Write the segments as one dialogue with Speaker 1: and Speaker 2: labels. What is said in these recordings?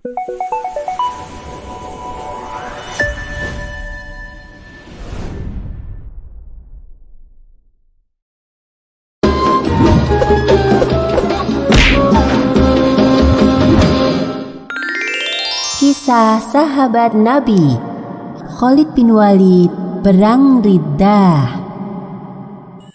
Speaker 1: Kisah sahabat Nabi Khalid bin Walid, Perang Riddah.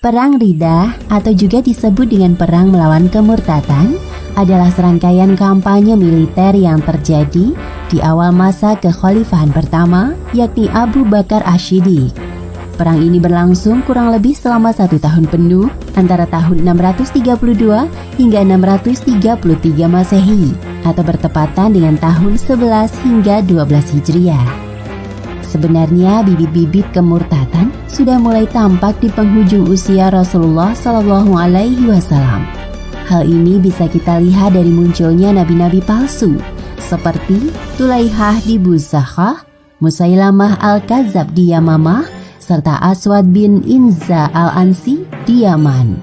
Speaker 1: Perang Riddah atau juga disebut dengan perang melawan kemurtadan adalah serangkaian kampanye militer yang terjadi di awal masa kekhalifahan pertama, yakni Abu Bakar Ash-Shiddiq. Perang ini berlangsung kurang lebih selama 1 tahun penuh antara tahun 632 hingga 633 Masehi atau bertepatan dengan tahun 11 hingga 12 Hijriah. Sebenarnya bibit-bibit kemurtadan sudah mulai tampak di penghujung usia Rasulullah Shallallahu Alaihi Wasallam. Hal ini bisa kita lihat dari munculnya nabi-nabi palsu seperti Tulaihah di Buzakhah, Musailamah al-Kadzab di Yamamah, serta Aswad bin Inza al-Ansi di Yaman.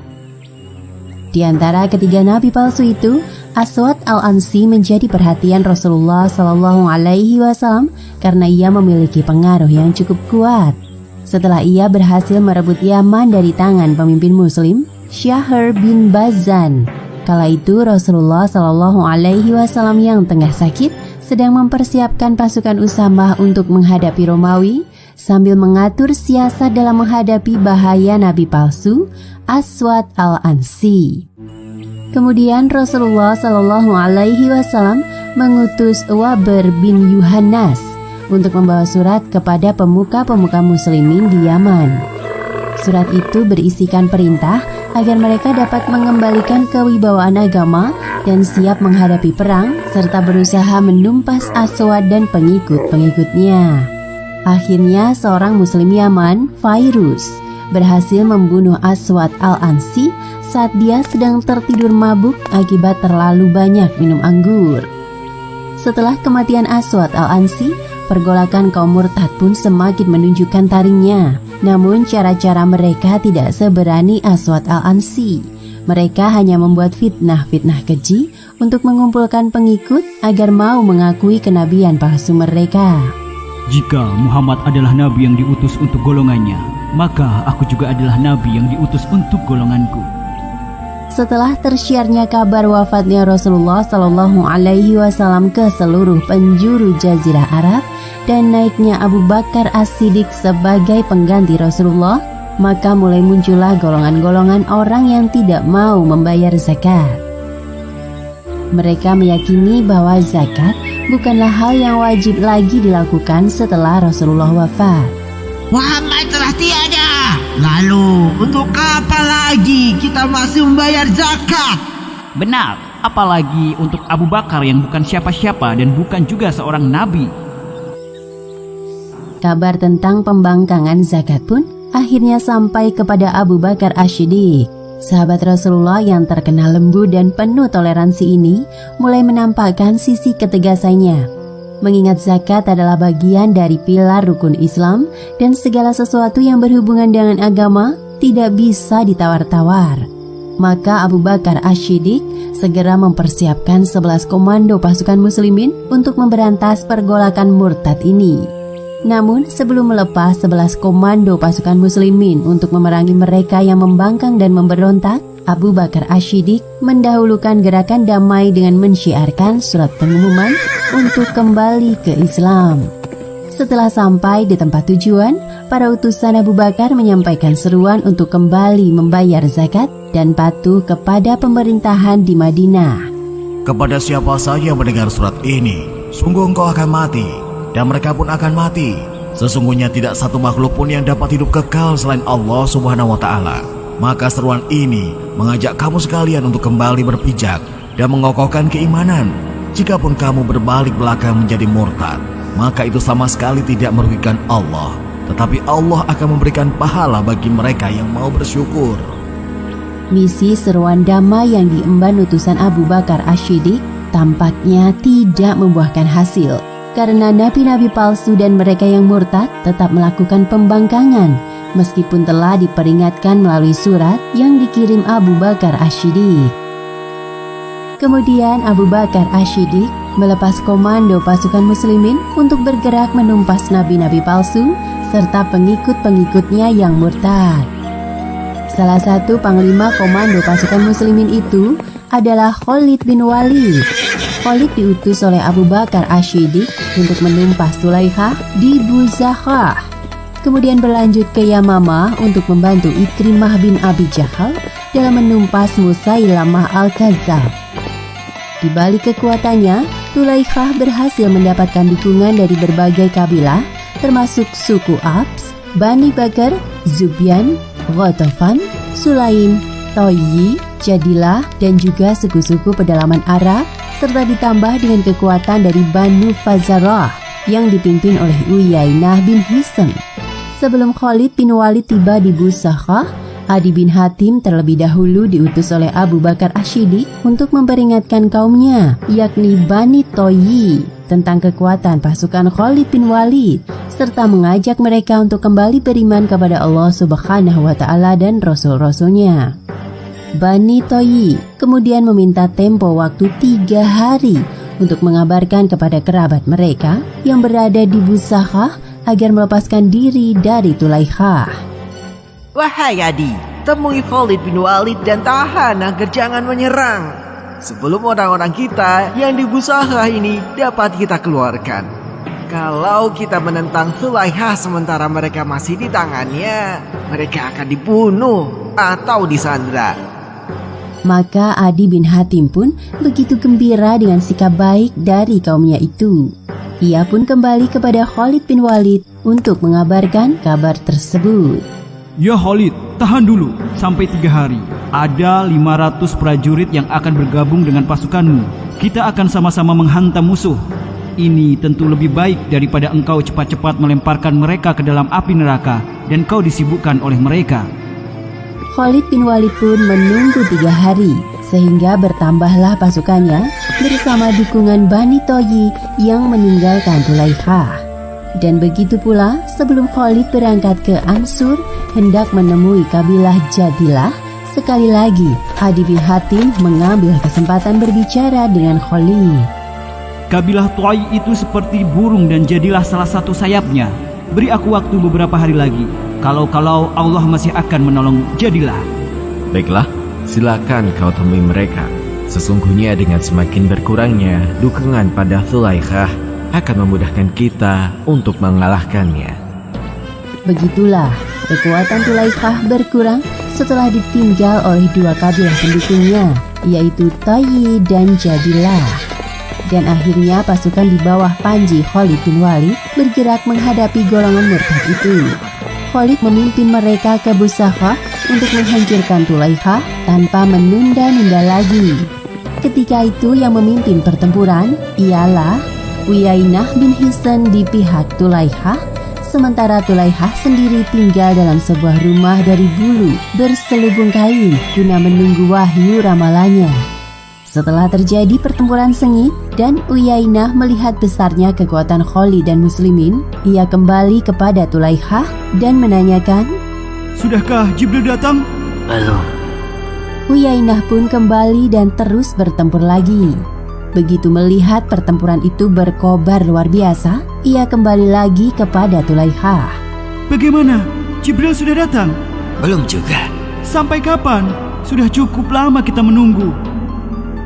Speaker 1: Di antara ketiga nabi palsu itu, Aswad al-Ansi menjadi perhatian Rasulullah Shallallahu Alaihi Wasallam karena ia memiliki pengaruh yang cukup kuat. Setelah ia berhasil merebut Yaman dari tangan pemimpin Muslim, Syahr bin Bazan. Kala itu Rasulullah Shallallahu Alaihi Wasallam yang tengah sakit sedang mempersiapkan pasukan Usamah untuk menghadapi Romawi sambil mengatur siasat dalam menghadapi bahaya nabi palsu Aswad al-Ansi. Kemudian Rasulullah Shallallahu Alaihi Wasallam mengutus Wabir bin Yuhannas untuk membawa surat kepada pemuka-pemuka muslimin di Yaman. Surat itu berisikan perintah agar mereka dapat mengembalikan kewibawaan agama dan siap menghadapi perang serta berusaha menumpas Aswad dan pengikut-pengikutnya. Akhirnya seorang muslim Yaman, Fairuz, berhasil membunuh Aswad al-Ansi saat dia sedang tertidur mabuk akibat terlalu banyak minum anggur. Setelah kematian Aswad al-Ansi, pergolakan kaum murtad pun semakin menunjukkan taringnya. Namun cara-cara mereka tidak seberani Aswad al-Ansi. Mereka hanya membuat fitnah-fitnah keji untuk mengumpulkan pengikut agar mau mengakui kenabian palsu mereka.
Speaker 2: Jika Muhammad adalah nabi yang diutus untuk golongannya, maka aku juga adalah nabi yang diutus untuk golonganku.
Speaker 1: Setelah tersiarnya kabar wafatnya Rasulullah Shallallahu Alaihi Wasallam ke seluruh penjuru Jazirah Arab dan naiknya Abu Bakar As-Siddiq sebagai pengganti Rasulullah, maka mulai muncullah golongan-golongan orang yang tidak mau membayar zakat. Mereka meyakini bahwa zakat bukanlah hal yang wajib lagi dilakukan setelah Rasulullah wafat.
Speaker 3: Muhammad telah tiada. Lalu untuk apa lagi kita masih membayar zakat?
Speaker 2: Benar, apalagi untuk Abu Bakar yang bukan siapa-siapa dan bukan juga seorang nabi.
Speaker 1: Kabar tentang pembangkangan zakat pun akhirnya sampai kepada Abu Bakar Ash-Shiddiq. Sahabat Rasulullah yang terkenal lembut dan penuh toleransi ini mulai menampakkan sisi ketegasannya. Mengingat zakat adalah bagian dari pilar rukun Islam dan segala sesuatu yang berhubungan dengan agama tidak bisa ditawar-tawar. Maka Abu Bakar Ash-Shiddiq segera mempersiapkan 11 komando pasukan muslimin untuk memberantas pergolakan murtad ini. Namun sebelum melepas 11 komando pasukan muslimin untuk memerangi mereka yang membangkang dan memberontak, Abu Bakar Ash-Shiddiq mendahulukan gerakan damai dengan mensyiarkan surat pengumuman untuk kembali ke Islam. Setelah sampai di tempat tujuan, para utusan Abu Bakar menyampaikan seruan untuk kembali membayar zakat dan patuh kepada pemerintahan di Madinah.
Speaker 4: Kepada siapa saja yang mendengar surat ini, sungguh engkau akan mati, dan mereka pun akan mati. Sesungguhnya tidak satu makhluk pun yang dapat hidup kekal selain Allah Subhanahu wa Ta'ala. Maka seruan ini mengajak kamu sekalian untuk kembali berpijak dan mengokohkan keimanan. Jikapun kamu berbalik belakang menjadi murtad, maka itu sama sekali tidak merugikan Allah, tetapi Allah akan memberikan pahala bagi mereka yang mau bersyukur.
Speaker 1: Misi seruan damai yang diemban utusan Abu Bakar Ash-Shiddiq tampaknya tidak membuahkan hasil, karena nabi-nabi palsu dan mereka yang murtad tetap melakukan pembangkangan, meskipun telah diperingatkan melalui surat yang dikirim Abu Bakar Ash-Shiddiq. Kemudian Abu Bakar Ash-Shiddiq melepas komando pasukan muslimin untuk bergerak menumpas nabi-nabi palsu serta pengikut-pengikutnya yang murtad. Salah satu panglima komando pasukan muslimin itu adalah Khalid bin Walid. Khalid diutus oleh Abu Bakar Ash-Shiddiq untuk menumpas Sulaikha di Buzakhah. Kemudian berlanjut ke Yamamah untuk membantu Ikrimah bin Abi Jahal dalam menumpas Musailamah al-Kazzab. Di balik kekuatannya, Sulaikha berhasil mendapatkan dukungan dari berbagai kabilah, termasuk suku Abs, Bani Bakar, Zubyan, Ghatafan, Sulaim, Toyi, Jadilah, dan juga suku-suku pedalaman Arab, serta ditambah dengan kekuatan dari Banu Fazarah yang dipimpin oleh Uyainah bin Hisn. Sebelum Khalid bin Walid tiba di Buzakhah, Adi bin Hatim terlebih dahulu diutus oleh Abu Bakar Ash-Shiddiq untuk memperingatkan kaumnya, yakni Bani Toyi, tentang kekuatan pasukan Khalid bin Walid, serta mengajak mereka untuk kembali beriman kepada Allah Subhanahu wa Ta'ala dan Rasul-Rasulnya. Bani Toyi kemudian meminta tempo waktu 3 hari untuk mengabarkan kepada kerabat mereka yang berada di Buzakhah agar melepaskan diri dari Sulaikha.
Speaker 3: Wahai Adi, temui Khalid bin Walid dan tahan agar jangan menyerang sebelum orang-orang kita yang di Buzakhah ini dapat kita keluarkan. Kalau kita menentang Sulaikha sementara mereka masih di tangannya, mereka akan dibunuh atau disandra.
Speaker 1: Maka Adi bin Hatim pun begitu gembira dengan sikap baik dari kaumnya itu. Ia pun kembali kepada Khalid bin Walid untuk mengabarkan kabar tersebut.
Speaker 2: Ya Khalid, tahan dulu sampai 3 hari. Ada 500 prajurit yang akan bergabung dengan pasukanmu. Kita akan sama-sama menghantam musuh. Ini tentu lebih baik daripada engkau cepat-cepat melemparkan mereka ke dalam api neraka dan kau disibukkan oleh mereka.
Speaker 1: Khalid bin Walid pun menunggu 3 hari, sehingga bertambahlah pasukannya bersama dukungan Bani Toyi yang meninggalkan Sulaikha. Dan begitu pula sebelum Khalid berangkat ke Ansur hendak menemui kabilah Jadilah, sekali lagi Adi bin Hatim mengambil kesempatan berbicara dengan Khalid.
Speaker 2: Kabilah Toyi itu seperti burung dan jadilah salah satu sayapnya. Beri aku waktu beberapa hari lagi. Kalau Allah masih akan menolong Jadilah.
Speaker 5: Baiklah, silakan kau temui mereka. Sesungguhnya dengan semakin berkurangnya dukungan pada Sulaikha akan memudahkan kita untuk mengalahkannya.
Speaker 1: Begitulah kekuatan Sulaikha berkurang setelah ditinggal oleh 2 kabilah pendukungnya, yaitu Toyi dan Jadilah. Dan akhirnya pasukan di bawah panji Khalid bin Walid bergerak menghadapi golongan murtad itu. Khalid memimpin mereka ke Buzakhah untuk menghancurkan Sulaikha tanpa menunda-nunda lagi. Ketika itu yang memimpin pertempuran ialah Uyainah bin Hisn di pihak Sulaikha, sementara Sulaikha sendiri tinggal dalam sebuah rumah dari bulu berselubung kain guna menunggu wahyu ramalannya. Setelah terjadi pertempuran sengit dan Uyainah melihat besarnya kekuatan Khalid dan muslimin, ia kembali kepada Sulaikha dan menanyakan,
Speaker 2: Sudahkah Jibril datang?
Speaker 3: Belum.
Speaker 1: Uyainah pun kembali dan terus bertempur lagi. Begitu melihat pertempuran itu berkobar luar biasa, ia kembali lagi kepada Sulaikha.
Speaker 2: Bagaimana? Jibril sudah datang?
Speaker 3: Belum juga.
Speaker 2: Sampai kapan? Sudah cukup lama kita menunggu.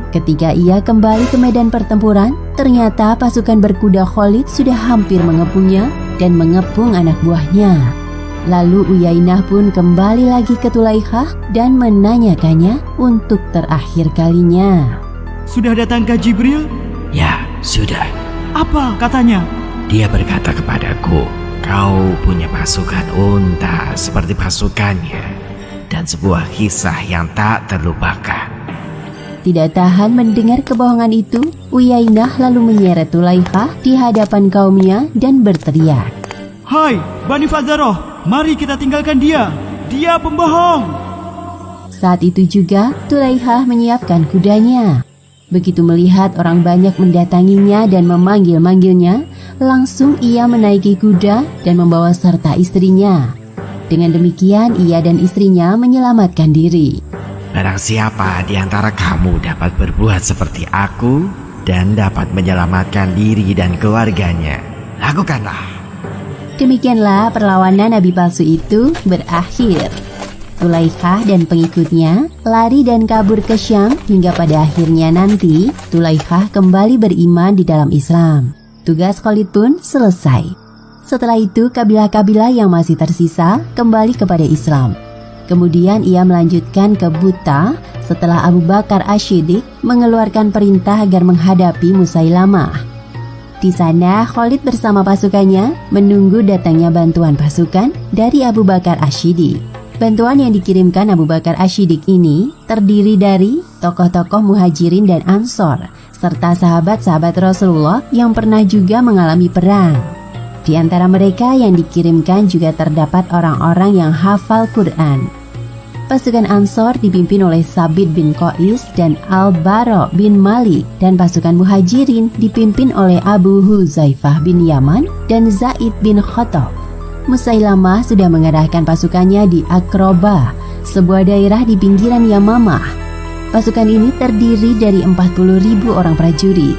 Speaker 1: Ketika ia kembali ke medan pertempuran, ternyata pasukan berkuda Khalid sudah hampir mengepungnya dan mengepung anak buahnya. Lalu Uyainah pun kembali lagi ke Sulaikha dan menanyakannya untuk terakhir kalinya.
Speaker 2: Sudah datangkah Jibril?
Speaker 5: Ya, sudah.
Speaker 2: Apa katanya?
Speaker 5: Dia berkata kepadaku, kau punya pasukan unta seperti pasukannya dan sebuah kisah yang tak terlupakan.
Speaker 1: Tidak tahan mendengar kebohongan itu, Uyainah lalu menyeret Sulaikha di hadapan kaumnya dan berteriak,
Speaker 2: Hai Bani Fazarah, mari kita tinggalkan dia. Dia pembohong.
Speaker 1: Saat itu juga Sulaikha menyiapkan kudanya. Begitu melihat orang banyak mendatanginya dan memanggil-manggilnya, langsung ia menaiki kuda dan membawa serta istrinya. Dengan demikian ia dan istrinya menyelamatkan diri.
Speaker 5: Barang siapa di antara kamu dapat berbuat seperti aku, dan dapat menyelamatkan diri dan keluarganya. Lakukanlah.
Speaker 1: Demikianlah perlawanan nabi palsu itu berakhir. Tulaikha dan pengikutnya lari dan kabur ke Syam hingga pada akhirnya nanti Tulaikha kembali beriman di dalam Islam. Tugas Khalid pun selesai. Setelah itu kabilah-kabilah yang masih tersisa kembali kepada Islam. Kemudian ia melanjutkan ke Buta setelah Abu Bakar Asy-Syiddiq mengeluarkan perintah agar menghadapi Musailamah. Di sana Khalid bersama pasukannya menunggu datangnya bantuan pasukan dari Abu Bakar Asy-Syiddiq. Bantuan yang dikirimkan Abu Bakar Asy-Syiddiq ini terdiri dari tokoh-tokoh Muhajirin dan Ansor, serta sahabat-sahabat Rasulullah yang pernah juga mengalami perang. Di antara mereka yang dikirimkan juga terdapat orang-orang yang hafal Quran. Pasukan Ansor dipimpin oleh Sabit bin Qais dan Al-Bara bin Malik, dan pasukan Muhajirin dipimpin oleh Abu Huzaifah bin Yaman dan Zaid bin Khattab. Musailamah sudah mengerahkan pasukannya di Aqrabah, sebuah daerah di pinggiran Yamamah. Pasukan ini terdiri dari 40.000 orang prajurit.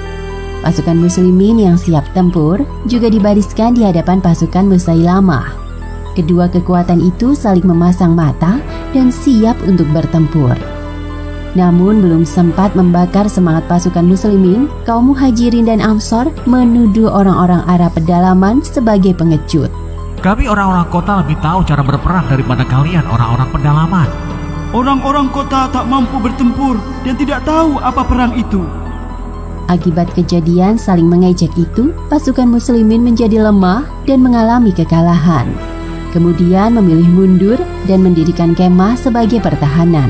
Speaker 1: Pasukan muslimin yang siap tempur juga dibariskan di hadapan pasukan Musailamah. Kedua kekuatan itu saling memasang mata dan siap untuk bertempur. Namun belum sempat membakar semangat pasukan muslimin, kaum Muhajirin dan Ansor menuduh orang-orang Arab pedalaman sebagai pengecut.
Speaker 4: Kami orang-orang kota lebih tahu cara berperang daripada kalian orang-orang pedalaman.
Speaker 2: Orang-orang kota tak mampu bertempur dan tidak tahu apa perang itu.
Speaker 1: Akibat kejadian saling mengejek itu, pasukan muslimin menjadi lemah dan mengalami kekalahan. Kemudian memilih mundur dan mendirikan kemah sebagai pertahanan.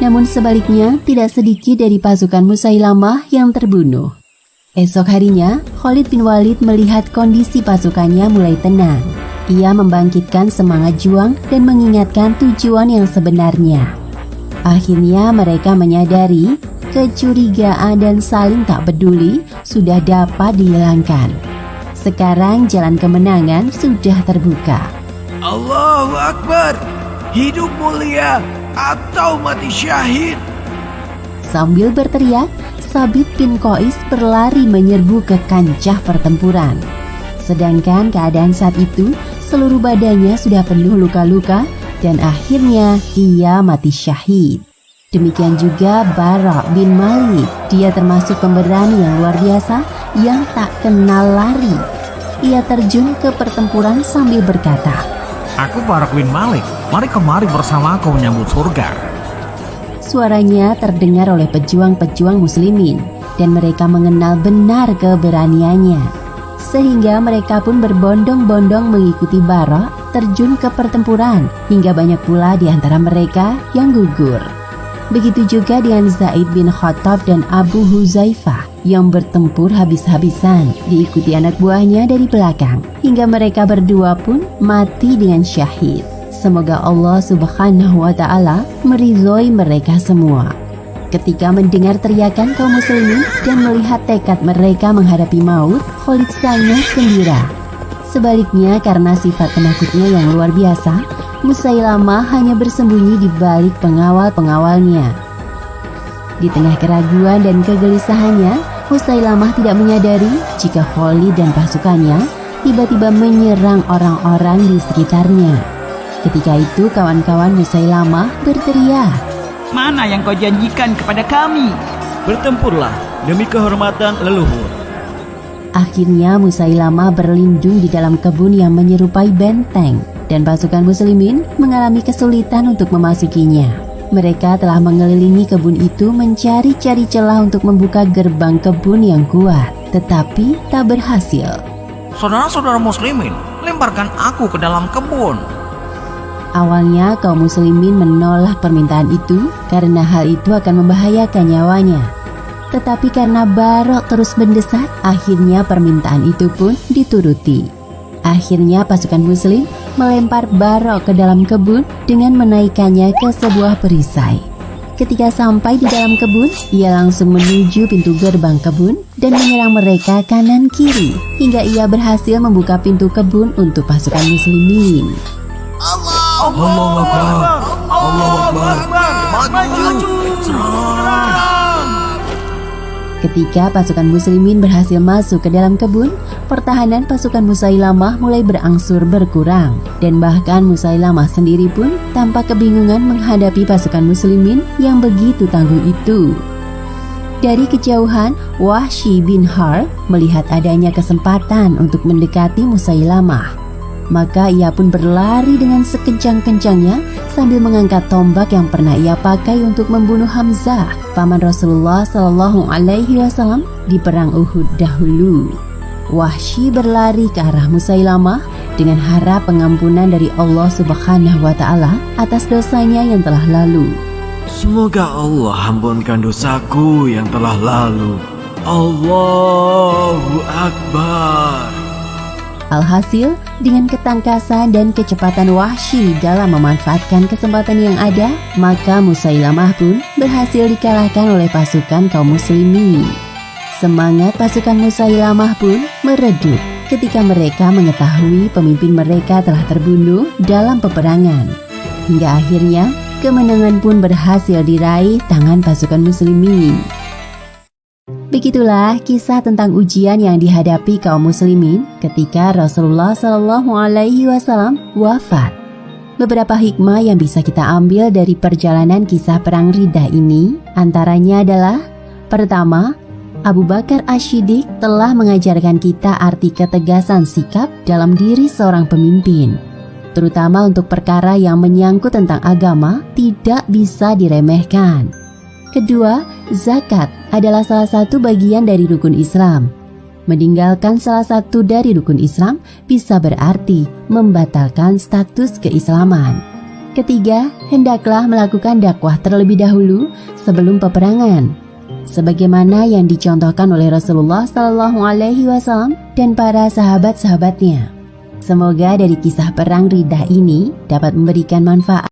Speaker 1: Namun sebaliknya, tidak sedikit dari pasukan Musailamah yang terbunuh. Esok harinya, Khalid bin Walid melihat kondisi pasukannya mulai tenang. Ia membangkitkan semangat juang dan mengingatkan tujuan yang sebenarnya. Akhirnya mereka menyadari kecurigaan dan saling tak peduli sudah dapat dihilangkan. Sekarang jalan kemenangan sudah terbuka.
Speaker 3: Allahu Akbar, hidup mulia atau mati syahid.
Speaker 1: Sambil berteriak, Sabit bin Qais berlari menyerbu ke kancah pertempuran. Sedangkan keadaan saat itu, seluruh badannya sudah penuh luka-luka dan akhirnya ia mati syahid. Demikian juga Bara bin Malik, dia termasuk pemberani yang luar biasa yang tak kenal lari. Ia terjun ke pertempuran sambil berkata,
Speaker 4: Aku Barak bin Malik, mari kemari bersamaku menyambut surga.
Speaker 1: Suaranya terdengar oleh pejuang-pejuang muslimin dan mereka mengenal benar keberaniannya. Sehingga mereka pun berbondong-bondong mengikuti Bara terjun ke pertempuran hingga banyak pula di antara mereka yang gugur. Begitu juga dengan Zaid bin Khattab dan Abu Huzaifah yang bertempur habis-habisan diikuti anak buahnya dari belakang hingga mereka berdua pun mati dengan syahid. Semoga Allah Subhanahu wa Ta'ala meridhoi mereka semua. Ketika mendengar teriakan kaum muslimin dan melihat tekad mereka menghadapi maut, Khalid sangat gembira. Sebaliknya karena sifat penakutnya yang luar biasa, Musailamah hanya bersembunyi di balik pengawal-pengawalnya. Di tengah keraguan dan kegelisahannya, Musailamah tidak menyadari jika Khalid dan pasukannya tiba-tiba menyerang orang-orang di sekitarnya. Ketika itu kawan-kawan Musailamah berteriak,
Speaker 2: Mana yang kau janjikan kepada kami? Bertempurlah demi kehormatan leluhur.
Speaker 1: Akhirnya Musailamah berlindung di dalam kebun yang menyerupai benteng dan pasukan muslimin mengalami kesulitan untuk memasukinya. Mereka telah mengelilingi kebun itu mencari-cari celah untuk membuka gerbang kebun yang kuat, tetapi tak berhasil.
Speaker 4: Saudara-saudara muslimin, lemparkan aku ke dalam kebun.
Speaker 1: Awalnya kaum muslimin menolak permintaan itu karena hal itu akan membahayakan nyawanya. Tetapi karena Barok terus mendesak, akhirnya permintaan itu pun dituruti. Akhirnya pasukan muslim melempar Barok ke dalam kebun dengan menaikkannya ke sebuah perisai. Ketika sampai di dalam kebun, ia langsung menuju pintu gerbang kebun dan menyerang mereka kanan kiri hingga ia berhasil membuka pintu kebun untuk pasukan muslimin.
Speaker 4: Allahu Akbar, Allahu Akbar, maju, serang.
Speaker 1: Ketika pasukan muslimin berhasil masuk ke dalam kebun, pertahanan pasukan Musailamah mulai berangsur berkurang. Dan bahkan Musailamah sendiri pun tampak kebingungan menghadapi pasukan muslimin yang begitu tangguh itu. Dari kejauhan, Wahsy bin Harb melihat adanya kesempatan untuk mendekati Musailamah. Maka ia pun berlari dengan sekencang-kencangnya sambil mengangkat tombak yang pernah ia pakai untuk membunuh Hamzah, paman Rasulullah Shallallahu Alaihi Wasallam di perang Uhud dahulu. Wahsy berlari ke arah Musailamah dengan harap pengampunan dari Allah Subhanahu Wa Taala atas dosanya yang telah lalu.
Speaker 5: Semoga Allah ampunkan dosaku yang telah lalu. Allahu Akbar.
Speaker 1: Alhasil, dengan ketangkasan dan kecepatan Wahsy dalam memanfaatkan kesempatan yang ada, maka Musailamah pun berhasil dikalahkan oleh pasukan kaum muslimin. Semangat pasukan Musailamah pun meredup ketika mereka mengetahui pemimpin mereka telah terbunuh dalam peperangan. Hingga akhirnya, kemenangan pun berhasil diraih tangan pasukan muslimin. Begitulah kisah tentang ujian yang dihadapi kaum muslimin ketika Rasulullah Shallallahu Alaihi Wasallam wafat. Beberapa hikmah yang bisa kita ambil dari perjalanan kisah perang Riddah ini antaranya adalah: pertama, Abu Bakar Ash-Shiddiq telah mengajarkan kita arti ketegasan sikap dalam diri seorang pemimpin, terutama untuk perkara yang menyangkut tentang agama tidak bisa diremehkan. Kedua, zakat adalah salah satu bagian dari rukun Islam. Meninggalkan salah satu dari rukun Islam bisa berarti membatalkan status keislaman. Ketiga, hendaklah melakukan dakwah terlebih dahulu sebelum peperangan, sebagaimana yang dicontohkan oleh Rasulullah Shallallahu Alaihi Wasallam dan para sahabat-sahabatnya. Semoga dari kisah perang Riddah ini dapat memberikan manfaat